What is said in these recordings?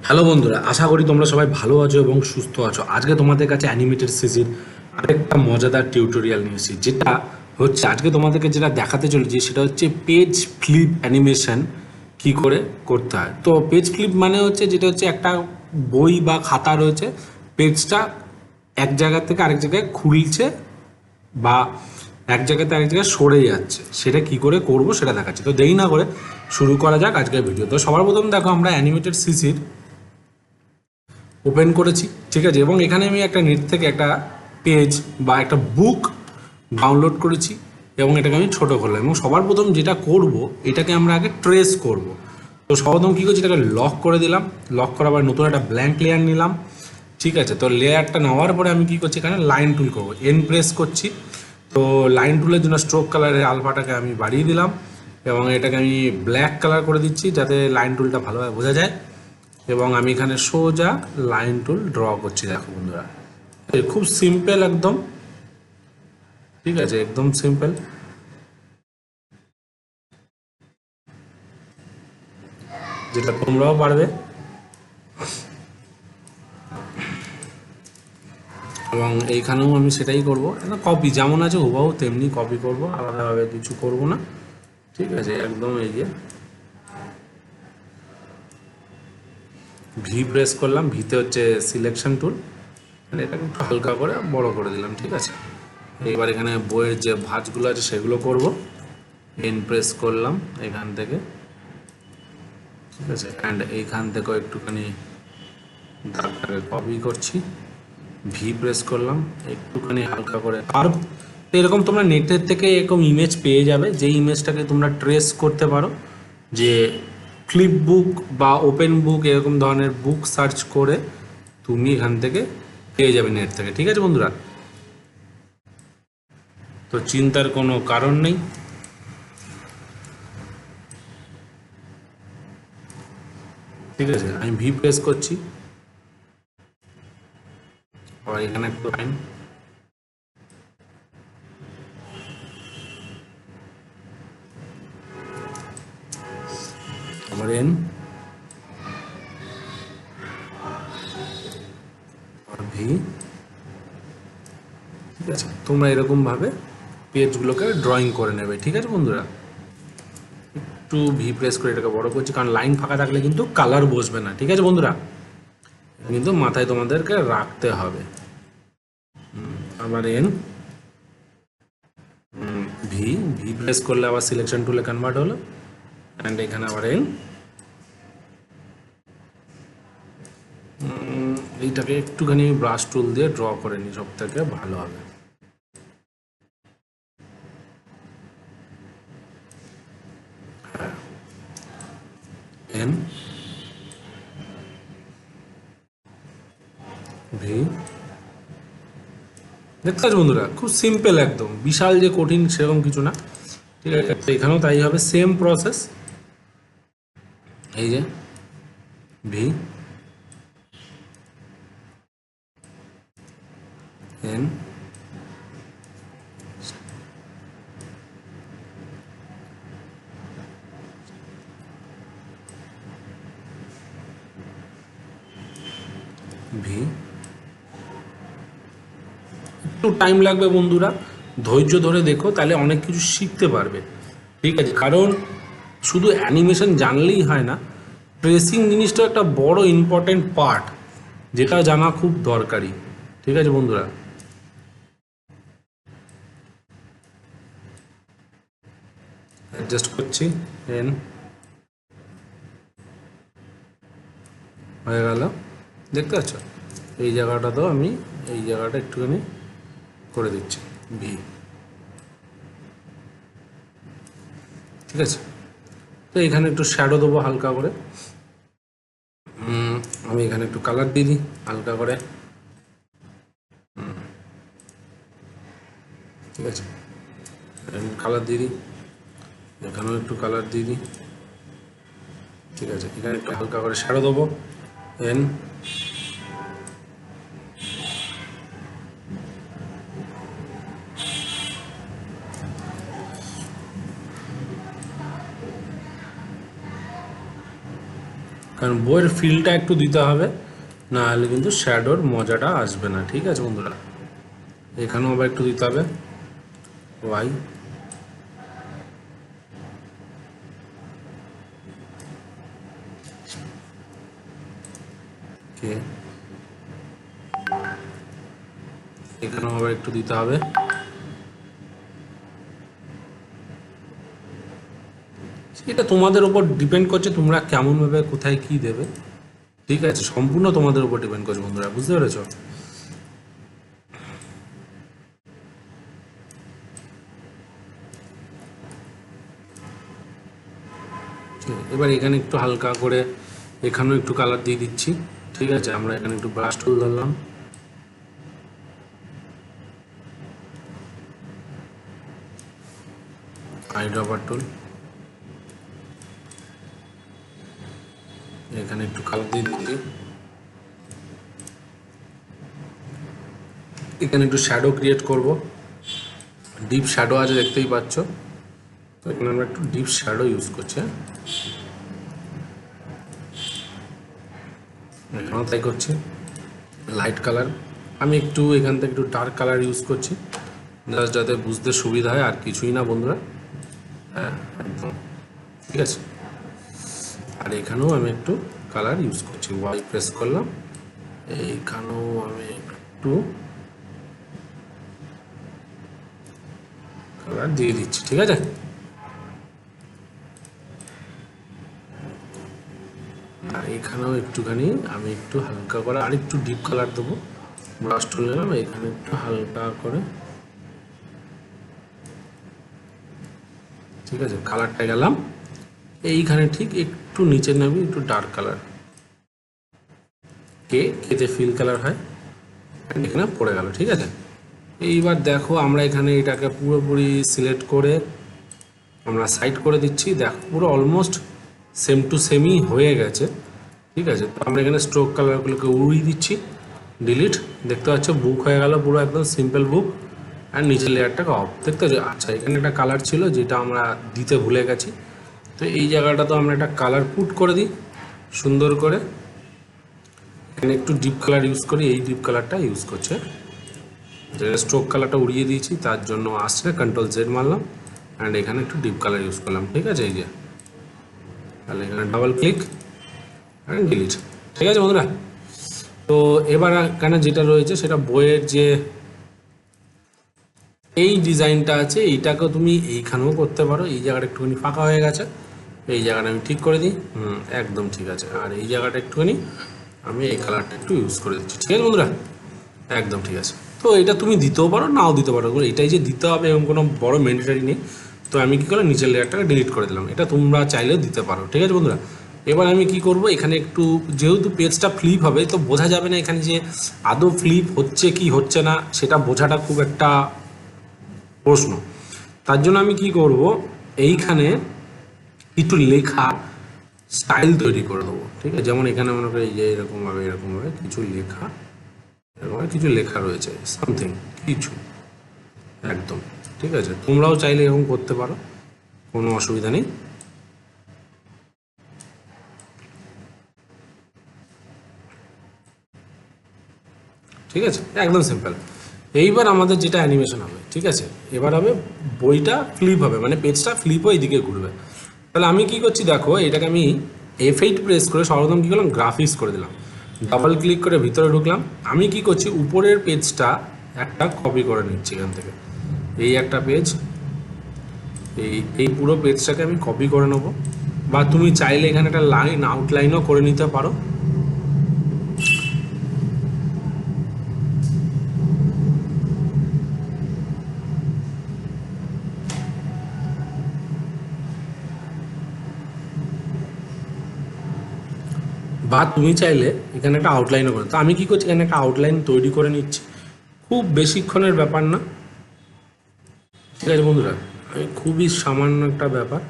Hello বন্ধুরা, আশা করি তোমরা সবাই ভালো আছো এবং সুস্থ আছো। আজকে তোমাদের কাছে অ্যানিমেটেড সিরিজের আরেকটা মজাদার টিউটোরিয়াল নিয়ে এসেছি, যেটা হচ্ছে আজকে তোমাদেরকে যেটা দেখাতে চলেছি সেটা হচ্ছে পেজ ফ্লিপ অ্যানিমেশন কি করে করতে হয়। তো পেজ ফ্লিপ মানে হচ্ছে যেটা হচ্ছে একটা বই বা খাতা রয়েছে, পেজটা এক জায়গা থেকে আরেক জায়গায় খুলছে বা এক জায়গাতে আরেক জায়গায় সরে যাচ্ছে, সেটা কি করে করব সেটা দেখাচ্ছি। তো দেরি না করে শুরু করা যাক আজকের ভিডিও। তো সবার প্রথম দেখো, আমরা অ্যানিমেটেড সিরিজের ওপেন করেছি, ঠিক আছে, এবং এখানে আমি একটা নেট থেকে একটা পেজ বা একটা বুক ডাউনলোড করেছি এবং এটাকে আমি ছোটো করলাম। এবং সবার প্রথম যেটা করব, এটাকে আমরা আগে ট্রেস করব। তো সর্বপ্রথম কী করছি, এটাকে লক করে দিলাম। লক করার পর নতুন একটা ব্ল্যাঙ্ক লেয়ার নিলাম, ঠিক আছে। তো লেয়ারটা নেওয়ার পরে আমি কী করছি, এখানে লাইন টুল করবো, এন প্রেস করছি। তো লাইন টুলের জন্য স্ট্রোক কালারের আলফাটাকে আমি বাড়িয়ে দিলাম এবং এটাকে আমি ব্ল্যাক কালার করে দিচ্ছি যাতে লাইন টুলটা ভালোভাবে বোঝা যায়। এবং আমি এখানে সোজা লাইন টুল ড্র করছি, দেখো বন্ধুরা, খুব সিম্পল একদম, ঠিক আছে, একদম সিম্পল। যেটা তোমরাও পারবে এবং এইখানেও আমি সেটাই করব। কপি যেমন আছে হুবহু তেমনি কপি করব, আলাদাভাবে কিছু করব না, ঠিক আছে। একদম এই যে ভি প্রেস করলাম, ভিতে হচ্ছে সিলেকশন টুল, এটাকে একটু হালকা করে বড় করে দিলাম, ঠিক আছে। এবার এখানে বইয়ের যে ভাঁজগুলো আছে সেগুলো করব, এন প্রেস করলাম এখান থেকে, ঠিক আছে। অ্যান্ড এইখান থেকেও একটুখানি দাগটাকে কপি করছি, ভি প্রেস করলাম, একটুখানি হালকা করে কার্ভ। তো এরকম তোমরা নেটের থেকে এরকম ইমেজ পেয়ে যাবে, যে ইমেজটাকে তোমরা ট্রেস করতে পারো, যে ফ্লিপ বুক বা ওপেন বুক এরকম ধরনের বুক সার্চ করে তুমি এখান থেকে পেয়ে যাবে নেট থেকে, ঠিক আছে বন্ধুরা। তো চিন্তার কোনো কারণ নেই। ঠিক আছে, আমি ভি প্রেস করছি, আবার এখানে একটু লাইন, আবার এন, আর ভি, ঠিক আছে। তোমরা এরকমভাবে পেজগুলোকে ড্রয়িং করে নেবে, ঠিক আছে বন্ধুরা। একটু ভি প্রেস করে এটাকে বড় করছি, কারণ লাইন ফাঁকা থাকলে কিন্তু কালার বসবে না, ঠিক আছে বন্ধুরা, কিন্তু মাথায় তোমাদেরকে রাখতে হবে। আবার এন, ভি, ভি প্রেস করলে আবার সিলেকশন টুলে কনভার্ট হলো, অ্যান্ড এখানে আবার এন। এইটাকে একটুখানি ব্রাশ টুল দিয়ে ড্র করে নিই, সব থেকে ভালো হবে। এন, ভি, দেখতে পাচ্ছ বন্ধুরা, খুব সিম্পল একদম, বিশাল যে কঠিন সেরকম কিছু না, ঠিক আছে। এখানেও তাই হবে, সেম প্রসেস। এই যে ভি, এন, ভি। একটু টাইম লাগবে বন্ধুরা, ধৈর্য ধরে দেখো, তাহলে অনেক কিছু শিখতে পারবে, ঠিক আছে। কারণ শুধু অ্যানিমেশন জানলেই হয় না, ট্রেসিং জিনিসটা একটা বড় ইম্পর্টেন্ট পার্ট, যেটা জানা খুব দরকারি, ঠিক আছে বন্ধুরা। অ্যাডজাস্ট করছি, এন, হয়ে গেল, দেখতে পাচ্ছ। এই জায়গাটাতেও আমি এই জায়গাটা একটুখানি করে দিচ্ছি, ভি, ঠিক আছে। তো এখানে একটু শ্যাডো দেবো হালকা করে, আমি এখানে একটু কালার দিয়ে দিই হালকা করে, ঠিক আছে। কালার দিয়ে দিই, এখানেও একটু কালার দিয়ে দিই, ঠিক আছে। এখানে একটু হালকা করে শ্যাডো দেবো, এন, কারণ বইয়ের ফিলটা একটু দিতে হবে, না হলে কিন্তু শ্যাডোর মজাটা আসবে না। ঠিক আছে বন্ধুরা, এখানেও আবার একটু দিতে হবে ওয়াই। এখানেও আবার একটু দিতে হবে। এটা তোমাদের উপর ডিপেন্ড করছে তোমরা কেমন ভাবে কোথায় কি দেবে। ঠিক আছে, সম্পূর্ণ তোমাদের উপর ডিপেন্ড করছে বন্ধুরা, বুঝতে পেরেছো? এবার এখানে একটু হালকা করে এখানেও একটু কালার দিয়ে দিচ্ছি। ঠিক আছে, আমরা এখানে একটু ব্রাশ টুল ধরলাম, আইড্রপার টুল, এখানে একটু কালার দিয়ে দিচ্ছি। এখানে একটু শ্যাডো ক্রিয়েট করব, ডিপ শ্যাডো আছে দেখতেই পাচ্ছ। তো এখানে আমরা একটু ডিপ শ্যাডো ইউজ করছি। এখানেও তাই করছি, লাইট কালার। আমি একটু এখান থেকে একটু ডার্ক কালার ইউজ করছি, জাস্ট যাতে বুঝতে সুবিধা হয়, আর কিছুই না বন্ধুরা। হ্যাঁ একদম ঠিক আছে। আর এখানেও আমি একটু কালার ইউজ করছি, ওয়াই প্রেস করলাম, এইখানেও আমি একটু কালার দিয়ে দিচ্ছি। ঠিক আছে, আর এখানেও একটুখানি আমি একটু হালকা করে আর একটু ডিপ কালার দেবো, ব্রাশ টুল নিলাম, এখানে একটু হালকা করে। ঠিক আছে, কালারটা গেলাম এইখানে, ঠিক একটু নিচে নেবে একটু ডার্ক কালার, কেতে ফিল কালার হয়, এখানে পড়ে গেল। ঠিক আছে, এইবার দেখো আমরা এখানে এটাকে পুরোপুরি সিলেক্ট করে আমরা সাইড করে দিচ্ছি। দেখো পুরো অলমোস্ট সেম টু সেমই হয়ে গেছে। ঠিক আছে, তো আমরা এখানে স্ট্রোক কালারগুলোকে উড়িয়ে দিচ্ছি, ডিলিট। দেখতে পাচ্ছ বুক হয়ে গেল পুরো একদম সিম্পল বুক, আর নিচের লেয়ারটাকে অফ। দেখতে পাচ্ছ? আচ্ছা, এখানে একটা কালার ছিল যেটা আমরা দিতে ভুলে গেছি, তো এই জায়গাটা তো আমরা একটা কালার পুট করে দিই সুন্দর করে। এখানে একটু ডিপ কালার ইউজ করি, এই ডিপ কালারটা ইউজ করছে, যেটা স্ট্রোক কালারটা উড়িয়ে দিয়েছি তার জন্য আসছে, কন্ট্রোল জেড মারলাম, অ্যান্ড এখানে একটু ডিপ কালার ইউজ করলাম। ঠিক আছে, এই যে তাহলে এখানে ডাবল ক্লিক অ্যান্ড ডিলিট। ঠিক আছে বন্ধুরা, তো এবার এখানে যেটা রয়েছে সেটা বইয়ের যে এই ডিজাইনটা আছে, এইটাকেও তুমি এইখানেও করতে পারো। এই জায়গাটা একটুখানি ফাঁকা হয়ে গেছে, এই জায়গাটা আমি ঠিক করে দিই, একদম ঠিক আছে। আর এই জায়গাটা একটুখানি আমি এই কালারটা একটু ইউজ করে দিচ্ছি। ঠিক আছে বন্ধুরা, একদম ঠিক আছে। তো এটা তুমি দিতেও পারো, নাও দিতে পারো, এটাই যে দিতে হবে এবং কোনো বড় ম্যান্ডেটরি নেই। তো আমি কী করলাম, নিচের লেয়ারটাকে ডিলিট করে দিলাম, এটা তোমরা চাইলেও দিতে পারো। ঠিক আছে বন্ধুরা, এবার আমি কি করব, এখানে একটু যেহেতু পেজটা ফ্লিপ হবে তো বোঝা যাবে না এখানে যে আদৌ ফ্লিপ হচ্ছে কি হচ্ছে না, সেটা বোঝাটা খুব একটা প্রশ্ন। তার জন্য আমি কি করব, এইখানে কিছু লেখা স্টাইল তৈরি করে দেবো। ঠিক আছে, যেমন এখানে মনে করি যে এরকমভাবে কিছু লেখা, এরকম কিছু লেখা রয়েছে, সামথিং কিছু একদম ঠিক আছে। তোমরাও চাইলে এরকম করতে পারো, কোনো অসুবিধা নেই। ঠিক আছে, একদম সিম্পল। এইবার আমাদের যেটা অ্যানিমেশন হবে, ঠিক আছে, এবার হবে বইটা ফ্লিপ হবে, মানে পেজটা ফ্লিপ হয়ে এদিকে ঘুরবে। তাহলে আমি কি করছি দেখো, এটাকে আমি F8 প্রেস করে সর্বপ্রথম কী করলাম, গ্রাফিক্স করে দিলাম, ডাবল ক্লিক করে ভিতরে ঢুকলাম। আমি কি করছি, উপরের পেজটা একটা কপি করে নিচ্ছি এখান থেকে, এই একটা পেজ, এই পুরো পেজটাকে আমি কপি করে নেব, বা তুমি চাইলে এখানে একটা লাইন আউটলাইনও করে নিতে পারো। বা তুমি চাইলে এখানে একটা আউটলাইনও করো। তো আমি কি করছি, এখানে একটা আউটলাইন তৈরি করে নিচ্ছি, খুব বেশিক্ষণের ব্যাপার না। ঠিক আছে বন্ধুরা, আমি খুবই সামান্য একটা ব্যাপার।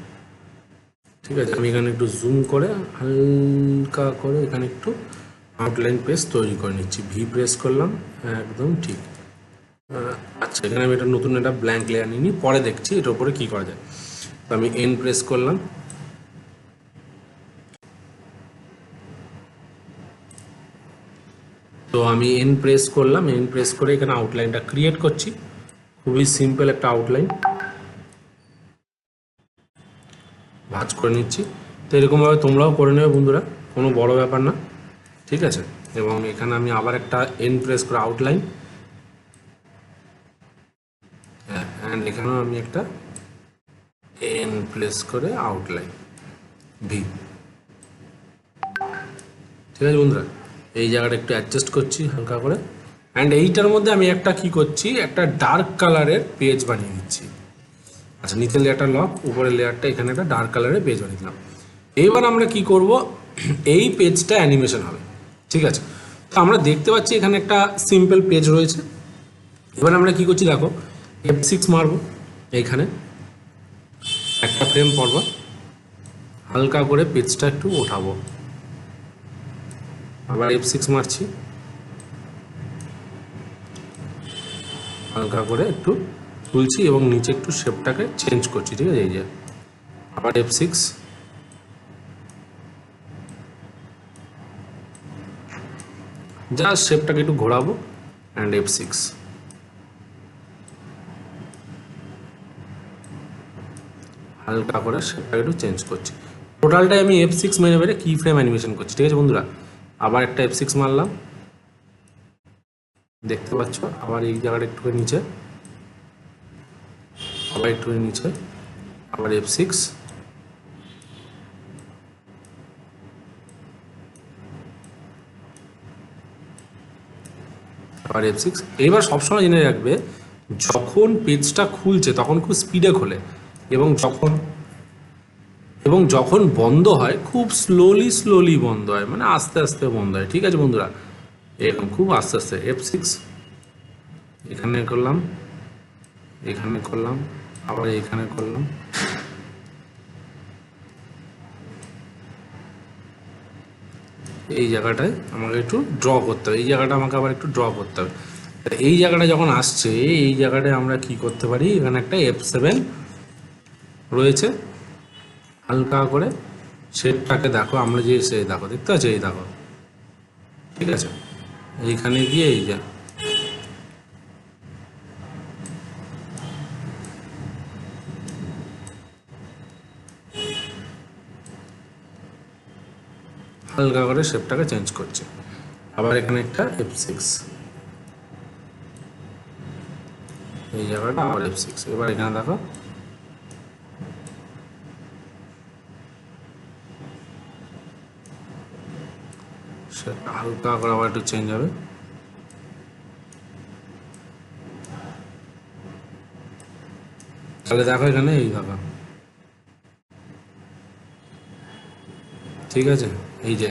ঠিক আছে, আমি এখানে একটু জুম করে হালকা করে এখানে একটু আউটলাইন পেজ তৈরি করে নিচ্ছি, ভি প্রেস করলাম, একদম ঠিক। আচ্ছা, এখানে আমি একটা নতুন একটা ব্ল্যাঙ্ক লেয়ার নিয়ে নিই, পরে দেখছি এটার উপরে কী করা যায়। তো আমি এন প্রেস করলাম, তো আমি এন প্রেস করলাম, এন প্রেস করে এখানে আউটলাইনটা ক্রিয়েট করছি। খুবই সিম্পল একটা আউটলাইন ভাঁজ করে নিচ্ছি। তো এরকমভাবে তোমরাও করে নেবে বন্ধুরা, কোনো বড় ব্যাপার না, ঠিক আছে। এবং এখানে আমি আবার একটা এন প্রেস করে আউটলাইন, অ্যান্ড এখানেও আমি একটা এন প্রেস করে আউটলাইন ভি। ঠিক আছে বন্ধুরা, এই জায়গাটা একটু অ্যাডজাস্ট করছি হালকা করে। অ্যান্ড এইটার মধ্যে আমি একটা কি করছি, একটা ডার্ক কালারের পেজ বানিয়ে দিচ্ছি। আচ্ছা, নিচের লেয়ারটা লক, উপরের লেয়ারটা এখানে একটা ডার্ক কালারের পেজ বানিয়ে দিলাম। এইবার আমরা কি করব, এই পেজটা অ্যানিমেশন হবে, ঠিক আছে। তো আমরা দেখতে পাচ্ছি এখানে একটা সিম্পল পেজ রয়েছে। এবার আমরা কি করছি দেখো, F6 মারবো, এইখানে একটা ফ্রেম পরব, হালকা করে পেজটা একটু ওঠাবো, আবার F6 মারছি, হালকা করে একটু তুলছি এবং নিচে একটু শেপটাকে চেঞ্জ করছি, ঠিক আছে। এই যে আবার F6, জাস্ট শেপটাকে একটু ঘোরাবো, অ্যান্ড F6, হালকা করে শেপটাকে একটু চেঞ্জ করছি। টোটালটাই আমি F6 মেরে মেরে কি ফ্রেম অ্যানিমেশন করছি, ঠিক আছে বন্ধুরা। আবার একটা F6 মারলাম, দেখতে পাচ্ছ। আবার এই জায়গাটা একটু নিচে, আবার একটু নিচে, আবার F6, আবার F6। এইবার সবসময় জেনে রাখবে, যখন পেজটা খুলছে তখন খুব স্পিডে খোলে, এবং যখন বন্ধ হয় খুব স্লোলি বন্ধ হয়, মানে আস্তে আস্তে বন্ধ হয়, ঠিক আছে বন্ধুরা। এরকম খুব আস্তে আস্তে। F6 এখানে করলাম, এখানে করলাম, আবার এখানে করলাম, এই জায়গাটায় আমাকে একটু ড্র করতে হবে, এই জায়গাটা আমাকে আবার একটু ড্র করতে হবে। এই জায়গাটা যখন আসছে, এই জায়গাটায় আমরা কি করতে পারি, এখানে একটা F7 রয়েছে, হালকা করে শেপটাকে দেখো, আমরা যে সে দেখো, দেখতে পাচ্ছি, এই দেখো, ঠিক আছে। এইখানে গিয়ে এই যে হালকা করে শেপটাকে চেঞ্জ করছে। আবার এখানে একটা F6, এই জায়গাটা আবার F6। এবার এখানে দেখো, সেটা হালকা করে আবার একটু চেঞ্জ হবে। তাহলে দেখো এখানে এই দেখো, ঠিক আছে। এই যে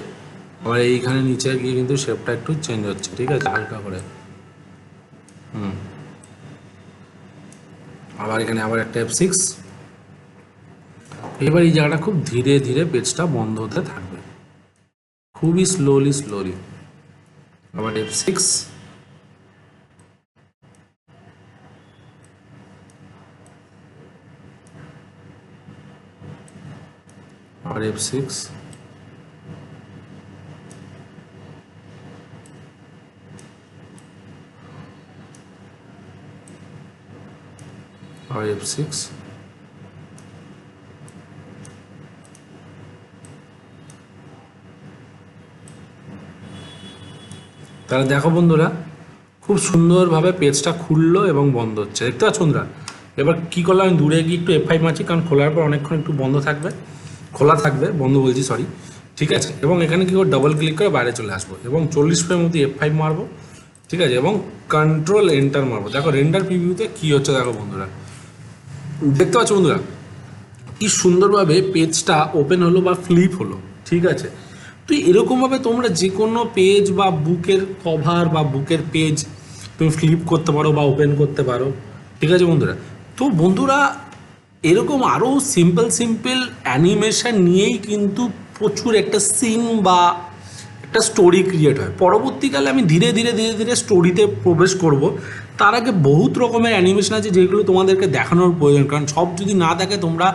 আবার এইখানে নিচে গিয়ে কিন্তু শেপটা একটু চেঞ্জ হচ্ছে, ঠিক আছে, হালকা করে। আবার এখানে আবার একটা F6। এবার এই জায়গাটা খুব ধীরে ধীরে পেজটা বন্ধ হতে থাকবে, খুবই স্লোলি। আবার F6, আবার F6, আবার F6। তাহলে দেখো বন্ধুরা, খুব সুন্দরভাবে পেজটা খুললো এবং বন্ধ হচ্ছে, দেখতে পাচ্ছ বন্ধুরা। এবার কী করলাম, আমি দূরে গিয়ে একটু F5 মারছি, কারণ খোলার পর অনেকক্ষণ একটু বন্ধ থাকবে, খোলা থাকবে, বন্ধ বলছি, সরি, ঠিক আছে। এবং এখানে কী করে ডাবল ক্লিক করে বাইরে চলে আসবো এবং 40 ফ্রেমের মধ্যে F5 মারবো, ঠিক আছে, এবং কন্ট্রোল এন্টার মারবো। দেখো রেন্ডার প্রিভিউতে কী হচ্ছে দেখো বন্ধুরা, দেখতে পাচ্ছ বন্ধুরা, কি সুন্দরভাবে পেজটা ওপেন হলো বা ফ্লিপ হলো, ঠিক আছে। তো এরকমভাবে তোমরা যে কোনো পেজ বা বুকের কভার বা বুকের পেজ তুমি ফ্লিপ করতে পারো বা ওপেন করতে পারো, ঠিক আছে বন্ধুরা। তো বন্ধুরা, এরকম আরও সিম্পল অ্যানিমেশন নিয়েই কিন্তু প্রচুর একটা সিন বা একটা স্টোরি ক্রিয়েট হয়। পরবর্তীকালে আমি ধীরে ধীরে স্টোরিতে প্রবেশ করব। তার আগে বহুত রকমের অ্যানিমেশন আছে যেগুলো তোমাদেরকে দেখানোর প্রয়োজন, কারণ সব যদি না দেখে তোমরা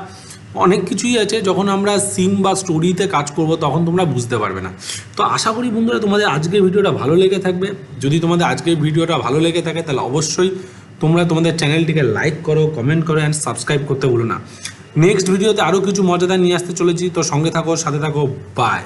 অনেক কিছুই আছে, যখন আমরা সিন বা স্টোরিতে কাজ করব তখন তোমরা বুঝতে পারবে না। তো আশা করি বন্ধুরা তোমাদের আজকের ভিডিওটা ভালো লেগে থাকবে। যদি তোমাদের আজকের ভিডিওটা ভালো লেগে থাকে তাহলে অবশ্যই তোমরা তোমাদের চ্যানেলটিকে লাইক করো, কমেন্ট করো অ্যান্ড সাবস্ক্রাইব করতে ভুলো না। নেক্সট ভিডিওতে আরও কিছু মজাদার নিয়ে আসতে চলেছি, তো সঙ্গে থাকো, সাথে থাকো, বাই।